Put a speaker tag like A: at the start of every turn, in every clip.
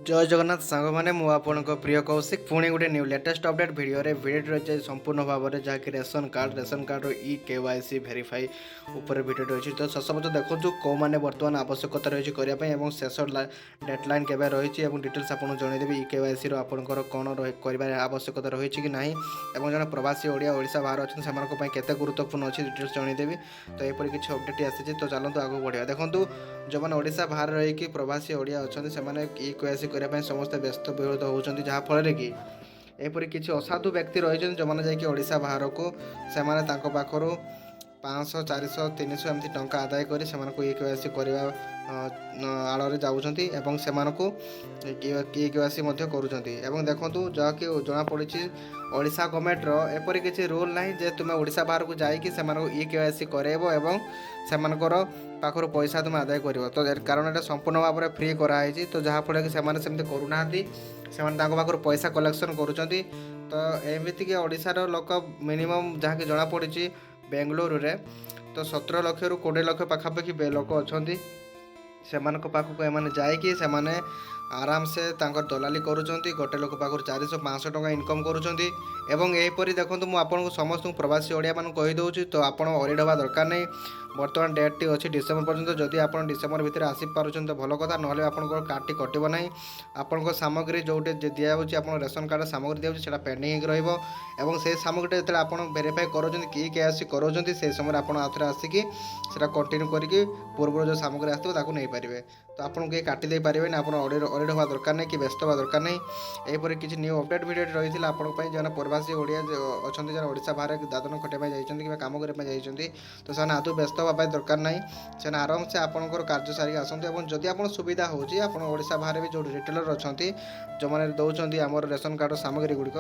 A: जय जगन्नाथ सांग मैंने मु आपण प्रिय कौशिक पुणी गोटे न्यू लेटेस्ट अपडेट भिडियो रही संपूर्ण भाव में जहाँकि रेशन कार्ड इ केवाईसी भेरीफाई उपर भिडियो रही तो शेष पच देखो कौ मैंने बर्तमान आवश्यकता रही करने शेष डेडलाइन के रही डिटेल्स आपको जनईदेवी इ केवाईसी आपंकर कौन कर आवश्यकता रही कि ना और जन प्रवासी ओडिया ओडिशा बाहर अच्छे से गुरुत्वपूर्ण अच्छी डिटेल्स जनईदेवी तो यहपर किसी अपडेट आसी तो चलते आगे बढ़िया देखो जो मैंने ओडिशा बाहर रही प्रवासी ओडिया अच्छा से इ केवाईसी करने समस्ते व्यस्त विहृत होती जहाँफल कि एपरी किसी असाधु व्यक्ति रही जो मैंने जाकि ओडिशा बाहर को से पाखर 500 400 300 एमती टंका आदाय कर इ केवाईसी करने आड़ जाऊँगी और से इ केवाईसी करुँच देखूँ जहाँकि जमापड़ी ओडिशा गवर्नमेंटर एपरी किसी रूल ना जे तुम्हें ओडिशा बाहर को जाकि इ केवाईसी करेब और सेमानकर पाखर पैसा तुम आदाय कर तो कारण यहाँ संपूर्ण भाव में फ्री कराई तो जहाँफल कि सेमती करूना पाखर पैसा कलेक्शन करुँच तो एमती कि ओडिशार लोक मिनिमम जहाँ कि जमापड़ी बेंगलुरु रे तो 17 लक्ष रु 20 लक्ष पाखापाखि लोक अच्छा से पाखक एम जाकि आराम से दलाली करुँच गोटे लोक पाखर 400-500 टका इनकम करुँच यहीपरी देखो मुझे समस्त प्रवासी ओडिया मान कहीदे तो आप अरिड हवा दरकार नहीं बर्तमान डेट टी अच्छी डिसेम्बर पर्यटन जदि आप डिसेम्बर भितर आसीपार तो भल कथा ना आप कार्ड टी कटो ना आपण सामग्री जो दिखाई आप रेशन कार्ड सामग्री दिखाई पेंडिंग रहा से सामग्री जो आप भेरीफाई करों कि केवाईसी करों से समय आप आउे आसिकी कंटिन्यू करके पूर्व जो सामग्री आसो नहीं पारे तो आपको कहीं काटिदे पारे आप अरिड हवा दरकार नहीं कि व्यस्त हवा दरकार नहीं यहीपरि किसी न्यू अपडेट भिडियो रही है आपंपाई जो प्रवासी ओडिया अच्छा जो ओडिशा बाहर दादन खटिया जाइए कि कम करने तो से आदौ व्यस्त हवा दरकार ना से आराम से आपंकर कार्य सारिक आसतु जदि आप सुविधा होशा बाहर भी जो रिटेलर अच्छा जो मैंने दौरान आम रेशन कार्ड सामग्री गुड़िक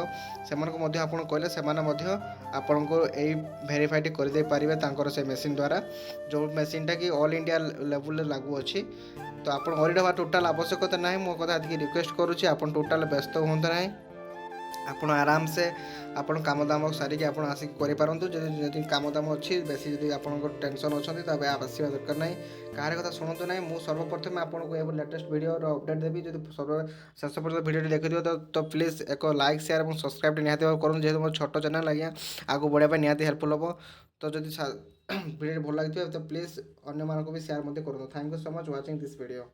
A: से कहले से आपण को यही भेरीफाई करदे पारे से मेसीन द्वारा जो मेसीनटा कि ऑल इंडिया लेवल लागू अच्छी तो आप अरिड हवा टोटाल आवश्यकता ना मो कथा रिक्वेस्ट करुँच आप टोटाल व्यस्त हूँ ना आप आराम से आप कम दाम सारिक आप आसिक करें कम दाम अच्छी बेसी जब आप टेंशन अच्छा तब आसवा दरकार ना कहार कथा शुणु ना मुझे सर्वप्रथम आपको ये लेटेस्ट वीडियो अपडेट देवी जो शेष पर्यटन वीडियो देखिए तो प्लीज एक लाइक शेयर और सब्सक्राइब निहाती करूँ जेहतु मोर छोट चैनल आज्ञा आगे बढ़ापा निहाती हेल्पफुल हम तो जब वीडियो भल लगी तो प्लीज अन्य मानक भी शेयर करूँ thank you so much watching this video.